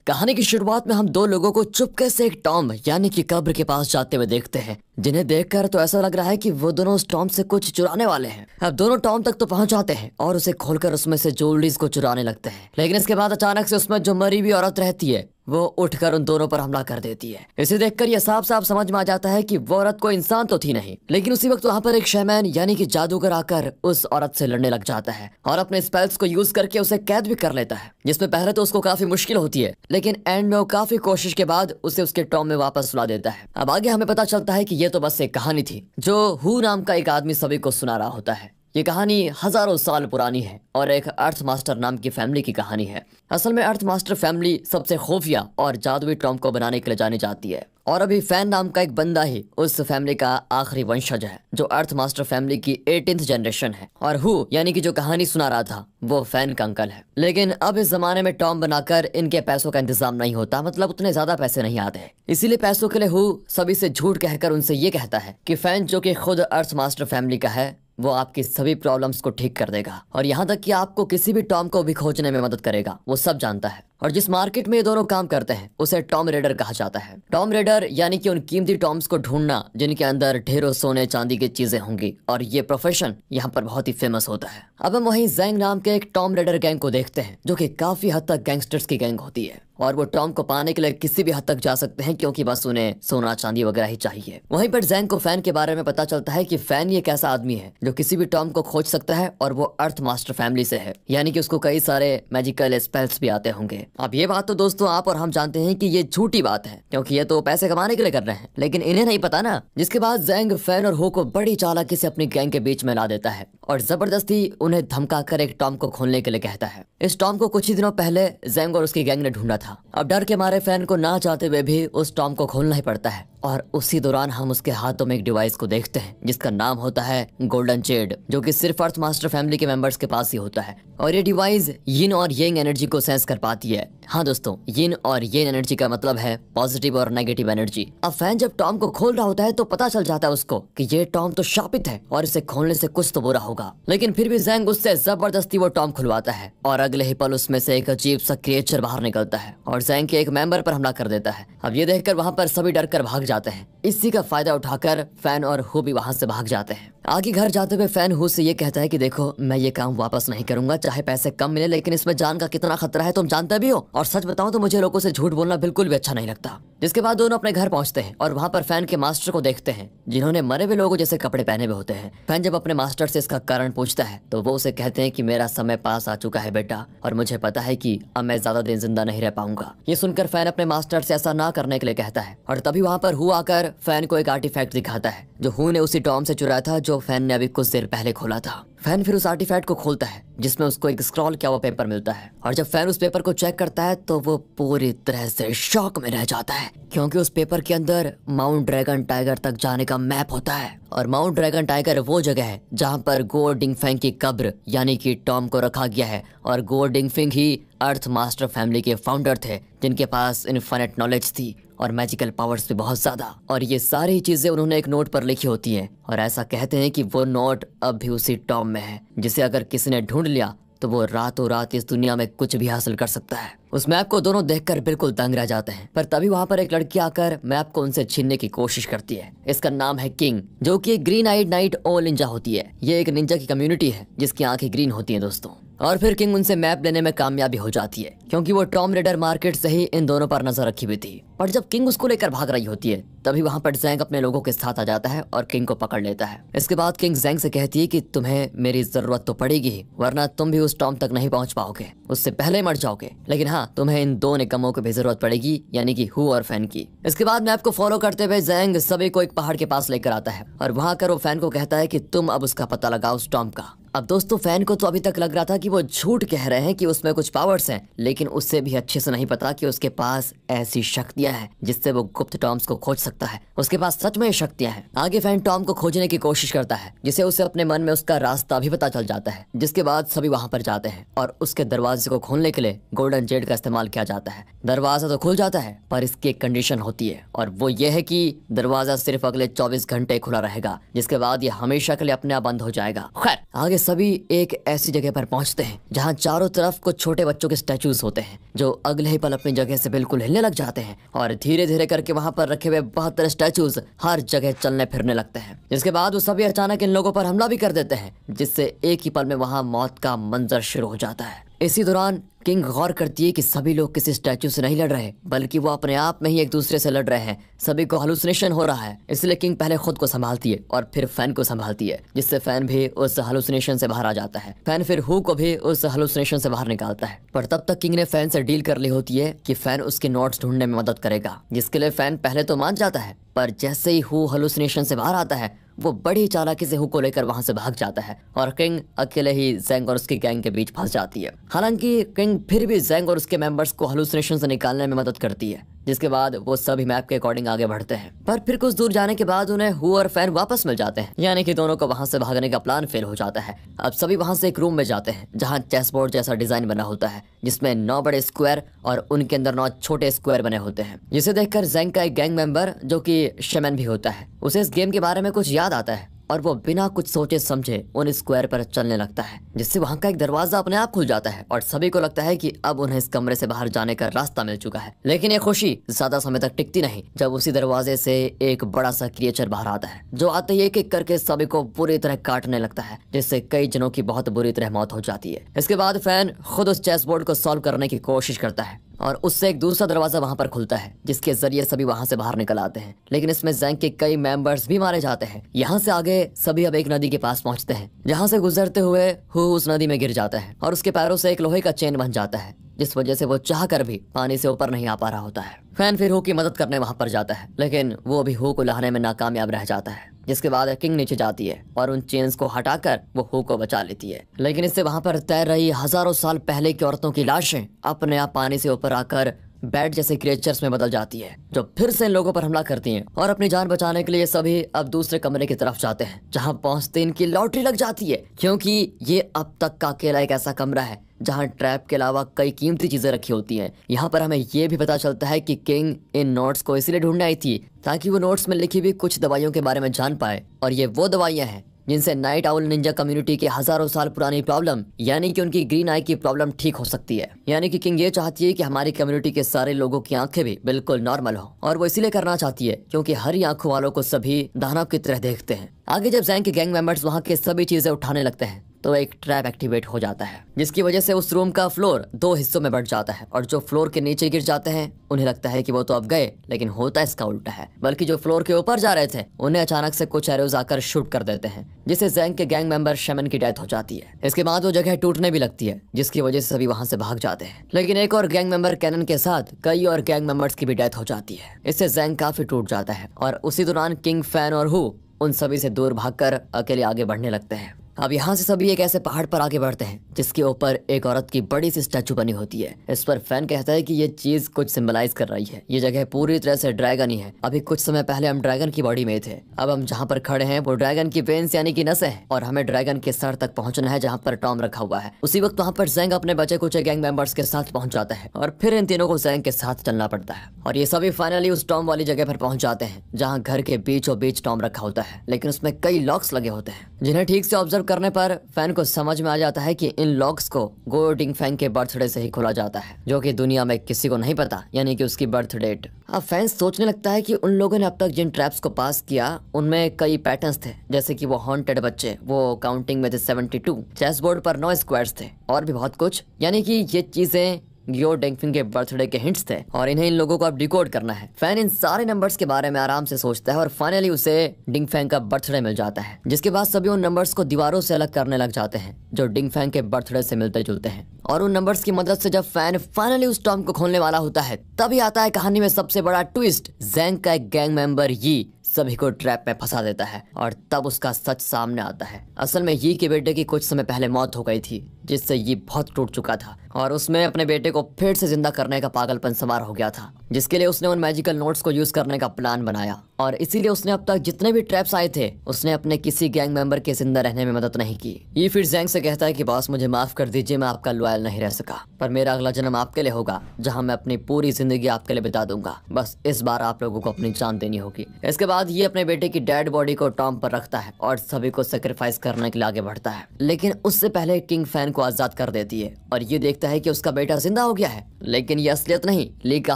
कहानी की शुरुआत में हम दो लोगों को चुपके से एक टॉम यानी कि कब्र के पास जाते हुए देखते हैं, जिन्हें देखकर तो ऐसा लग रहा है कि वो दोनों उस टॉम से कुछ चुराने वाले हैं। अब दोनों टॉम तक तो पहुंच जाते हैं और उसे खोलकर उसमें से ज्वेलरीज को चुराने लगते हैं, लेकिन इसके बाद अचानक से उसमें जो मरी हुई औरत रहती है वो उठकर उन दोनों पर हमला कर देती है। इसे देखकर यह साफ साफ समझ में आ जाता है कि वो औरत कोई इंसान तो थी नहीं, लेकिन उसी वक्त वहां पर एक शैमैन यानी कि जादूगर आकर उस औरत से लड़ने लग जाता है और अपने स्पेल्स को यूज करके उसे कैद भी कर लेता है, जिसमें पहले तो उसको काफी मुश्किल होती है, लेकिन एंड में वो काफी कोशिश के बाद उसे उसके टॉम में वापस सुला देता है। अब आगे हमें पता चलता है कि ये तो बस एक कहानी थी जो हू नाम का एक आदमी सभी को सुना रहा होता है। ये कहानी हजारों साल पुरानी है और एक अर्थ मास्टर नाम की फैमिली की कहानी है। असल में अर्थ मास्टर फैमिली सबसे खुफिया और जादुई टॉम को बनाने के लिए जानी जाती है और अभी फैन नाम का एक बंदा ही उस फैमिली का आखिरी वंशज है जो अर्थ मास्टर फैमिली की 18th जनरेशन है और हु यानी कि जो कहानी सुना रहा था वो फैन का अंकल है। लेकिन अब इस जमाने में टॉम बनाकर इनके पैसों का इंतजाम नहीं होता, मतलब उतने ज्यादा पैसे नहीं आते, इसीलिए पैसों के लिए हु सभी से झूठ कहकर उनसे ये कहता है कि फैन जो कि खुद अर्थ मास्टर फैमिली का है वो आपकी सभी प्रॉब्लम्स को ठीक कर देगा और यहाँ तक कि आपको किसी भी टॉम को भी खोजने में मदद करेगा, वो सब जानता है। और जिस मार्केट में ये दोनों काम करते हैं उसे टॉम रेडर कहा जाता है। टॉम रेडर यानी कि उन कीमती टॉम्स को ढूंढना जिनके अंदर ढेरों सोने चांदी की चीजें होंगी, और ये प्रोफेशन यहाँ पर बहुत ही फेमस होता है। अब हम वहीं जैंग नाम के एक टॉम रेडर गैंग को देखते हैं जो कि काफी हद तक गैंगस्टर्स की गैंग होती है और वो टॉम को पाने के लिए किसी भी हद तक जा सकते हैं क्योंकि बस उन्हें सोना चांदी वगैरह ही चाहिए। वहीं पर जैंग को फैन के बारे में पता चलता है कि फैन ये एक ऐसा आदमी है जो किसी भी टॉम को खोज सकता है और वो अर्थ मास्टर फैमिली से है, यानी कि उसको कई सारे मैजिकल स्पेल्स भी आते होंगे। अब ये बात तो दोस्तों आप और हम जानते हैं कि ये झूठी बात है क्योंकि ये तो पैसे कमाने के लिए कर रहे हैं, लेकिन इन्हें नहीं पता ना। जिसके बाद जैंग फैन और हो को बड़ी चालाकी से अपनी गैंग के बीच में ला देता है और जबरदस्ती उन्हें धमकाकर एक टॉम को खोलने के लिए कहता है। इस टॉम को कुछ ही दिनों पहले जैंग और उसकी गैंग ने ढूंढा था। अब डर के मारे फैन को ना चाहते हुए भी उस टॉम को खोलना ही पड़ता है और उसी दौरान हम उसके हाथों में एक डिवाइस को देखते हैं जिसका नाम होता है गोल्डन जेड, जो कि सिर्फ अर्थ मास्टर फैमिली के मेंबर्स के पास ही होता है और ये डिवाइस यिन और येंग एनर्जी को सेंस कर पाती है। हाँ दोस्तों, यिन और येंग एनर्जी का मतलब है पॉजिटिव और नेगेटिव एनर्जी। अब फैन जब टॉम को खोल रहा होता है तो पता चल जाता है उसको कि ये टॉम तो शापित है और इसे खोलने से कुछ तो बुरा होगा, लेकिन फिर भी जैंग उससे जबरदस्ती वो टॉम खुलवाता है और अगले ही पल उसमें से एक अजीब सा क्रिएचर बाहर निकलता है और जैंग के एक मेंबर पर हमला कर देता है। अब ये देखकर वहां पर सभी डर कर भाग जाते हैं। इसी का फायदा उठाकर फैन और हु भी वहां से भाग जाते हैं। आगे घर जाते हुए फैन हु से ये कहता है कि देखो, मैं ये काम वापस नहीं करूंगा, चाहे पैसे कम मिले, लेकिन इसमें जान का कितना खतरा है तुम जानते भी हो, और सच बताऊं तो मुझे लोगों से झूठ बोलना बिल्कुल भी अच्छा नहीं लगता। जिसके बाद दोनों अपने घर पहुंचते हैं और वहां पर फैन के मास्टर को देखते हैं जिन्होंने मरे हुए लोगों जैसे कपड़े पहने हुए होते हैं। फैन जब अपने मास्टर से इसका कारण पूछता है तो वो उसे कहते हैं कि मेरा समय पास आ चुका है बेटा, और मुझे पता है कि अब मैं ज्यादा दिन जिंदा नहीं रह पाऊंगा। ये सुनकर फैन अपने मास्टर से ऐसा ना करने के लिए कहता है और तभी वहां पर हु आकर फैन को एक आर्टिफैक्ट दिखाता है जो हु ने उसी टॉम से चुराया था जो फैन ने अभी कुछ देर पहले खोला था। फैन फिर उस आर्टिफैक्ट को खोलता है जिसमें उसको एक स्क्रॉल किया हुआ पेपर मिलता है और जब फैन उस पेपर को चेक करता है तो वो पूरी तरह से शॉक में रह जाता है क्योंकि उस पेपर के अंदर माउंट ड्रैगन टाइगर तक जाने का मैप होता है और माउंट ड्रैगन टाइगर वो जगह है जहां पर गो डिंगफेंग की कब्र यानी कि टॉम को रखा गया है और गो डिंगफेंग ही अर्थ मास्टर फैमिली के फाउंडर थे जिनके पास इनफिनिट नॉलेज थी और मैजिकल पावर्स भी बहुत ज्यादा, और ये सारी चीजें उन्होंने एक नोट पर लिखी होती हैं और ऐसा कहते हैं कि वो नोट अब भी उसी टॉम में है जिसे अगर किसी ने ढूंढ लिया तो वो रातों रात इस दुनिया में कुछ भी हासिल कर सकता है। उस मैप को दोनों देखकर बिल्कुल दंग रह जाते हैं, पर तभी वहां पर एक लड़की आकर मैप को उनसे छीनने की कोशिश करती है। इसका नाम है किंग, जो कि एक ग्रीन आइड नाइट ओ निंजा होती है। ये एक निंजा की कम्युनिटी है जिसकी आंखें ग्रीन होती हैं दोस्तों। और फिर किंग उनसे मैप लेने में कामयाबी हो जाती है क्योंकि वो टॉम रेडर मार्केट से ही इन दोनों पर नजर रखी हुई थी। पर जब किंग उसको लेकर भाग रही होती है तभी वहां पर जैंग अपने लोगों के साथ आ जाता है और किंग को पकड़ लेता है। इसके बाद किंग जैंग से कहती है कि तुम्हें मेरी जरूरत तो पड़ेगी ही, वरना तुम भी उस टॉम तक नहीं पहुंच पाओगे, उससे पहले मर जाओगे, लेकिन हाँ तुम्हें इन दो निकम्मों की भी जरूरत पड़ेगी, यानी कि हु और फैन की। इसके बाद मैप को फॉलो करते हुए जैंग सभी को एक पहाड़ के पास लेकर आता है और वहां कर वो फैन को कहता है कि तुम अब उसका पता लगाओ उस टॉम का। अब दोस्तों फैन को तो अभी तक लग रहा था कि वो झूठ कह रहे हैं कि उसमें कुछ पावर्स हैं, लेकिन उससे भी अच्छे से नहीं पता कि उसके पास ऐसी शक्तियां हैं जिससे वो गुप्त टॉम्स को खोज सकता है। उसके पास सच में शक्तियां हैं। आगे फैन टॉम को खोजने की कोशिश करता है जिसे उसे अपने मन में उसका रास्ता भी पता चल जाता है। जिसके बाद सभी वहां पर जाते हैं और उसके दरवाजे को खोलने के लिए गोल्डन जेड का इस्तेमाल किया जाता है। दरवाजा तो खुल जाता है पर इसकी एक कंडीशन होती है और वो ये है कि दरवाजा सिर्फ अगले 24 घंटे खुला रहेगा, जिसके बाद ये हमेशा के लिए अपने आप बंद हो जाएगा। खैर आगे सभी एक ऐसी जगह पर पहुंचते हैं जहां चारों तरफ कुछ छोटे बच्चों के स्टैचूज होते हैं जो अगले ही पल अपनी जगह से बिल्कुल हिलने लग जाते हैं और धीरे धीरे करके वहां पर रखे हुए 72 स्टैचूज हर जगह चलने फिरने लगते हैं। जिसके बाद वो सभी अचानक इन लोगों पर हमला भी कर देते हैं, जिससे एक ही पल में वहां मौत का मंजर शुरू हो जाता है। इसी दौरान किंग गौर करती है कि सभी लोग किसी स्टैचू से नहीं लड़ रहे, बल्कि वो अपने आप में ही एक दूसरे से लड़ रहे हैं। सभी को हेलुसिनेशन हो रहा है, इसलिए किंग पहले खुद को संभालती है और फिर फैन को संभालती है, जिससे फैन भी उस हेलुसिनेशन से बाहर आ जाता है। फैन फिर हु को भी उस हेलुसिनेशन से बाहर निकालता है, पर तब तक किंग ने फैन से डील कर ली होती है कि फैन उसके नोट्स ढूंढने में मदद करेगा, जिसके लिए फैन पहले तो मान जाता है, पर जैसे ही हु हेलुसिनेशन से बाहर आता है वो बड़ी चालाकी से हु को लेकर वहां से भाग जाता है और किंग अकेले ही ज़ैंग और उसकी गैंग के बीच फंस जाती है। हालांकि किंग फिर भी ज़ैंग और उसके मेंबर्स को हेलुसिनेशन से निकालने में मदद करती है, जिसके बाद वो सभी मैप के अकॉर्डिंग आगे बढ़ते हैं। पर फिर कुछ दूर जाने के बाद उन्हें हु और फैन वापस मिल जाते हैं, यानी कि दोनों को वहां से भागने का प्लान फेल हो जाता है। अब सभी वहां से एक रूम में जाते हैं जहां चेस बोर्ड जैसा डिजाइन बना होता है, जिसमें 9 बड़े स्क्वायर और उनके अंदर 9 छोटे स्क्वायर बने होते हैं। जिसे देखकर ज़ैंग का एक गैंग मेंबर जो कि शमन भी होता है, उसे इस गेम के बारे में कुछ याद आता है और वो बिना कुछ सोचे समझे उन स्क्वायर पर चलने लगता है, जिससे वहां का एक दरवाजा अपने आप खुल जाता है और सभी को लगता है कि अब उन्हें इस कमरे से बाहर जाने का रास्ता मिल चुका है। लेकिन ये खुशी ज्यादा समय तक टिकती नहीं, जब उसी दरवाजे से एक बड़ा सा क्रिएचर बाहर आता है, जो आते ही एक एक करके सभी को बुरी तरह काटने लगता है, जिससे कई जनों की बहुत बुरी तरह मौत हो जाती है। इसके बाद फैन खुद उस चेस बोर्ड को सॉल्व करने की कोशिश करता है और उससे एक दूसरा दरवाजा वहां पर खुलता है, जिसके जरिए सभी वहां से बाहर निकल आते हैं। लेकिन इसमें ज़ैंग के कई मेंबर्स भी मारे जाते हैं। यहाँ से आगे सभी अब एक नदी के पास पहुंचते हैं, जहां से गुजरते हुए हु उस नदी में गिर जाता है और उसके पैरों से एक लोहे का चेन बन जाता है, जिस वजह से वो चाह कर भी पानी से ऊपर नहीं आ पा रहा होता है। फैन फिर हु की मदद करने वहां पर जाता है, लेकिन वो भी हु को लाने में नाकामयाब रह जाता है। जिसके बाद किंग नीचे जाती है और उन चेन्स को हटाकर वो हु को बचा लेती है। लेकिन इससे वहां पर तैर रही हजारों साल पहले की औरतों की लाशें अपने आप पानी से ऊपर आकर बैट जैसे क्रिएचर्स में बदल जाती है, जो फिर से इन लोगों पर हमला करती हैं और अपनी जान बचाने के लिए सभी अब दूसरे कमरे की तरफ जाते हैं, जहां पहुंचते इनकी लॉटरी लग जाती है, क्योंकि ये अब तक का अकेला एक ऐसा कमरा है जहां ट्रैप के अलावा कई कीमती चीजें रखी होती हैं। यहाँ पर हमें ये भी पता चलता है कि किंग इन नोट्स को इसलिए ढूंढने आई थी ताकि वो नोट्स में लिखी हुई कुछ दवाइयों के बारे में जान पाए, और ये वो दवाइयां हैं जिनसे नाइट आउल निंजा कम्युनिटी की हजारों साल पुरानी प्रॉब्लम यानी कि उनकी ग्रीन आई की प्रॉब्लम ठीक हो सकती है। यानी कि किंग ये चाहती है कि हमारी कम्युनिटी के सारे लोगों की आंखें भी बिल्कुल नॉर्मल हो, और वो इसीलिए करना चाहती है क्योंकि हरी आंखों वालों को सभी दानव की तरह देखते हैं। आगे जब ज़ैंग के गैंग मेंबर्स वहां के सभी चीजें उठाने लगते हैं तो एक ट्रैप एक्टिवेट हो जाता है, जिसकी वजह से उस रूम का फ्लोर 2 हिस्सों में बढ़ जाता है, और जो फ्लोर के नीचे गिर जाते हैं उन्हें लगता है कि वो तो अब गए, लेकिन होता इसका उल्टा है। बल्कि जो फ्लोर के ऊपर जा रहे थे उन्हें अचानक से कुछ एरोज आकर शूट कर देते हैं, जिससे ज़ैंग के गैंग मेंबर शमन की डेथ हो जाती है। इसके बाद वो जगह टूटने भी लगती है, जिसकी वजह से सभी वहां से भाग जाते हैं। लेकिन एक और गैंग मेंबर कैनन के साथ कई और गैंग मेंबर्स की भी डेथ हो जाती है। इससे ज़ैंग काफी टूट जाता है और उसी दौरान किंग, फैन और हु उन सभी से दूर भागकर अकेले आगे बढ़ने लगते हैं। अब यहाँ से सभी एक ऐसे पहाड़ पर आगे बढ़ते हैं जिसके ऊपर एक औरत की बड़ी सी स्टैचू बनी होती है। इस पर फैन कहता है कि ये चीज कुछ सिंबलाइज कर रही है। ये जगह पूरी तरह से ड्रैगन ही है। अभी कुछ समय पहले हम ड्रैगन की बॉडी में थे, अब हम जहाँ पर खड़े हैं वो ड्रैगन की वेन्स यानी कि नसें हैं, और हमें ड्रैगन के सर तक पहुंचना है जहाँ पर टॉम रखा हुआ है। उसी वक्त वहाँ पर ज़ैंग अपने बचे कुछ गैंग मेंबर्स के साथ पहुंच जाता है और फिर इन तीनों को ज़ैंग के साथ चलना पड़ता है, और ये सभी फाइनली उस टॉम वाली जगह पर पहुंच जाते हैं जहाँ घर के बीचों बीच टॉम रखा होता है, लेकिन उसमें कई लॉक्स लगे होते हैं, जिन्हें ठीक से ऑब्जर्व करने पर फैन को समझ में आ जाता है कि इन लॉक्स को गो डिंगफैंग के बर्थडे से ही खोला जाता है, जो कि दुनिया में किसी को नहीं पता, यानी कि उसकी बर्थ डेट। अब फैन सोचने लगता है कि उन लोगों ने अब तक जिन ट्रैप्स को पास किया उनमें कई पैटर्न्स थे, जैसे कि वो हॉन्टेड बच्चे, वो काउंटिंग में थे 72, चेस बोर्ड पर 9 स्क्वायर्स थे और भी बहुत कुछ, यानी कि ये चीजें गियो डिंगफिंग के बर्थडे के हिंट्स थे और इन्हें इन लोगों को अब डिकोड करना है। फैन इन सारे नंबर्स के बारे में आराम से सोचता है और फाइनली उसे डिंगफैंग का बर्थडे मिल जाता है, जिसके बाद सभी उन नंबर्स को दीवारों से अलग करने लग जाते हैं जो डिंगफैंग के बर्थडे से मिलते जुलते हैं, और उन नंबर्स की मदद से जब फैन फाइनली उस टॉम को खोलने वाला होता है तभी आता है कहानी में सबसे बड़ा ट्विस्ट। ज़ैंग का एक गैंग मेंबर यी सभी को ट्रैप में फंसा देता है और तब उसका सच सामने आता है। असल में यी के बेटे की कुछ समय पहले मौत हो गई थी, जिससे यी बहुत टूट चुका था और उसमें अपने बेटे को फिर से जिंदा करने का पागलपन सवार हो गया था, जिसके लिए उसने उन मैजिकल नोट्स को यूज करने का प्लान बनाया, और इसीलिए उसने अब तक जितने भी ट्रैप्स आए थे उसने अपने किसी गैंग मेंबर के जिंदा रहने में मदद नहीं की। ये फिर ज़ैंग से कहता है कि बॉस मुझे माफ कर दीजिए, मैं आपका लॉयल नहीं रह सका, पर मेरा अगला जन्म आपके लिए होगा जहाँ मैं अपनी पूरी जिंदगी आपके लिए बिता दूंगा। बस इस बार आप लोगों को अपनी जान देनी होगी। इसके बाद बाद ये अपने बेटे की डेड बॉडी को टॉम पर रखता है और सभी को सेक्रीफाइस करने के लिए आगे बढ़ता है। लेकिन उससे पहले किंग फैन को आजाद कर देती है और ये देखता है कि उसका बेटा जिंदा हो गया है। लेकिन ये असलियत नहीं, ली का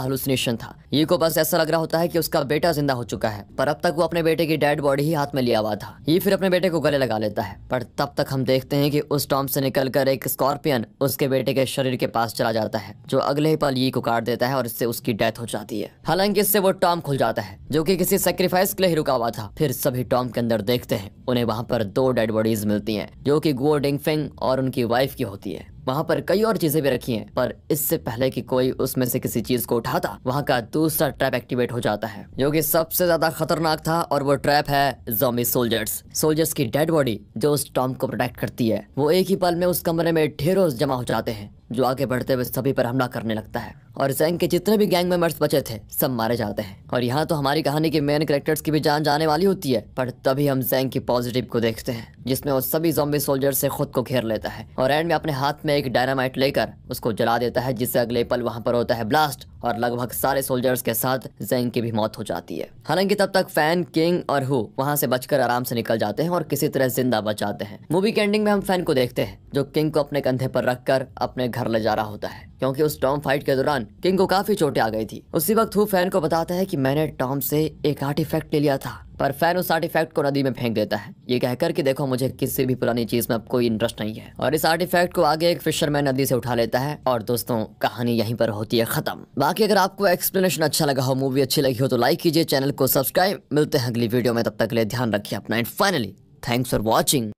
हेलुसिनेशन था। ये को बस ऐसा लग रहा होता है कि उसका बेटा जिंदा हो चुका है, पर अब तक वो अपने बेटे की डेड बॉडी ही हाथ में लिया हुआ था। ये फिर अपने बेटे को गले लगा लेता है, पर तब तक हम देखते हैं कि उस टॉम से निकलकर एक स्कॉर्पियन उसके बेटे के शरीर के पास चला जाता है, जो अगले ही पल ये को काट देता है और इससे उसकी डेथ हो जाती है। हालांकि इससे वो टॉम खुल जाता है, जो कि किसी सेक्रीफाइस के लिए ही रुका हुआ था। फिर सभी टॉम के अंदर देखते हैं, उन्हें वहां पर 2 डेड बॉडीज मिलती हैं, जो कि गुओ डिंगफेंग और उनकी वाइफ की होती है। वहाँ पर कई और चीजें भी रखी हैं, पर इससे पहले कि कोई उसमें से किसी चीज को उठाता, वहाँ का दूसरा ट्रैप एक्टिवेट हो जाता है, जो कि सबसे ज्यादा खतरनाक था। और वो ट्रैप है ज़ॉम्बी सोल्जर्स की डेड बॉडी जो उस टॉम को प्रोटेक्ट करती है। वो एक ही पल में उस कमरे में ढेरों जमा हो जाते हैं, जो आगे बढ़ते हुए सभी पर हमला करने लगता है और ज़ैंग के जितने भी गैंग मेंबर्स बचे थे सब मारे जाते हैं। और यहाँ तो हमारी कहानी के मेन कैरेक्टर्स की भी जान जाने वाली होती है, पर तभी हम ज़ैंग की पॉजिटिव को देखते हैं, जिसमें वो सभी ज़ॉम्बी सोल्जर्स से खुद को घेर लेता है और एंड में अपने हाथ में एक डायनामाइट लेकर उसको जला देता है, जिससे अगले पल वहाँ पर होता है ब्लास्ट और लगभग सारे सोल्जर्स के साथ ज़ैंग की भी मौत हो जाती है। हालांकि तब तक फैन, किंग और हु वहाँ से बचकर आराम से निकल जाते हैं और किसी तरह जिंदा बच जाते हैं। मूवी के एंडिंग में हम फैन को देखते हैं, जो किंग को अपने कंधे पर रखकर अपने घर ले जा रहा होता है, क्योंकि उस टॉम फाइट के दौरान किंग को काफी चोटें आ गई थी। उसी वक्त हु फैन को बताता है कि मैंने टॉम से एक आर्टिफैक्ट ले लिया था, पर फैन उस आर्टिफैक्ट को नदी में फेंक देता है, ये कहकर कि देखो मुझे किसी भी पुरानी चीज में अब कोई इंटरेस्ट नहीं है। और इस आर्टिफैक्ट को आगे एक फिशरमैन नदी से उठा लेता है और दोस्तों कहानी यहीं पर होती है खत्म। बाकी अगर आपको एक्सप्लेनेशन अच्छा लगा हो, मूवी अच्छी लगी हो तो लाइक कीजिए, चैनल को सब्सक्राइब। मिलते हैं अगली वीडियो में, तब तक के लिए ध्यान रखिए अपना and finally thanks for watching.